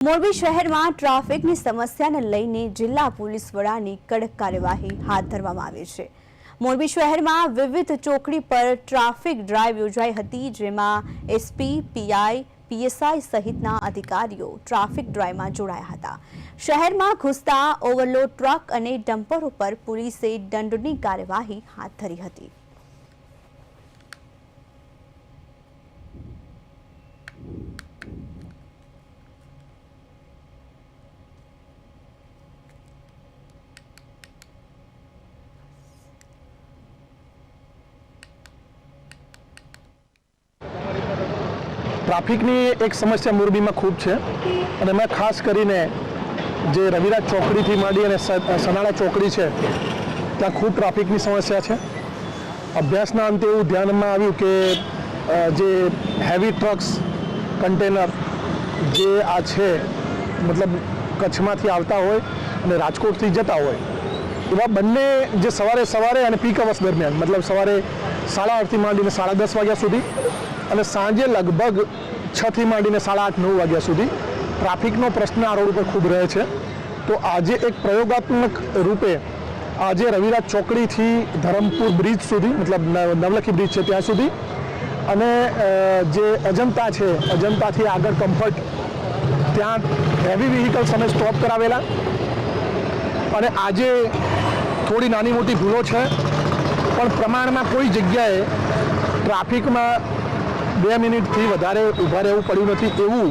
મોરબી શહેરમાં ટ્રાફિકની સમસ્યાને લઈને જિલ્લા પોલીસ વડાની કડક કાર્યવાહી હાથ ધરવામાં આવી છે। મોરબી શહેરમાં વિવિધ ચોકડી પર ટ્રાફિક ડ્રાઈવ યોજાઈ હતી, જેમાં એસપી, પીઆઈ, પીએસઆઈ સહિતના અધિકારીઓ ટ્રાફિક ડ્રાઈવમાં જોડાયા હતા। શહેરમાં ઘૂસતા ઓવરલોડ ટ્રક અને ડમ્પરો પર પોલીસે દંડની કાર્યવાહી હાથ ધરી હતી। ટ્રાફિકની એક સમસ્યા મોરબીમાં ખૂબ છે અને એમાં ખાસ કરીને જે રવિરાજ ચોકડીથી માંડી અને સનાળા ચોકડી છે ત્યાં ખૂબ ટ્રાફિકની સમસ્યા છે। અભ્યાસના અંતે એવું ધ્યાનમાં આવ્યું કે જે હેવી ટ્રક્સ કન્ટેનર જે આ છે મતલબ કચ્છમાંથી આવતા હોય અને રાજકોટથી જતા હોય એવા બંને જે સવારે અને પીક અવર્સ દરમિયાન મતલબ સવારે 8:30થી માંડીને 10:30 વાગ્યા સુધી અને સાંજે લગભગ 6 થી માંડીને 8:30-9 વાગ્યા સુધી ટ્રાફિકનો પ્રશ્ન આ રોડ ઉપર ખૂબ રહે છે। તો આજે એક પ્રયોગાત્મક રૂપે આજે રવિરાજ ચોકડીથી ધરમપુર બ્રિજ સુધી મતલબ નવલખી બ્રિજ છે ત્યાં સુધી અને જે અજંતા છે અજંતાથી આગળ કમ્ફર્ટ ત્યાં હેવી વ્હીકલ્સ અમે સ્ટોપ કરાવેલા અને આજે થોડી નાની મોટી ભૂલો છે પણ પ્રમાણમાં કોઈ જગ્યાએ ટ્રાફિકમાં 2 મિનિટથી વધારે ઊભા રહેવું પડ્યું નથી એવું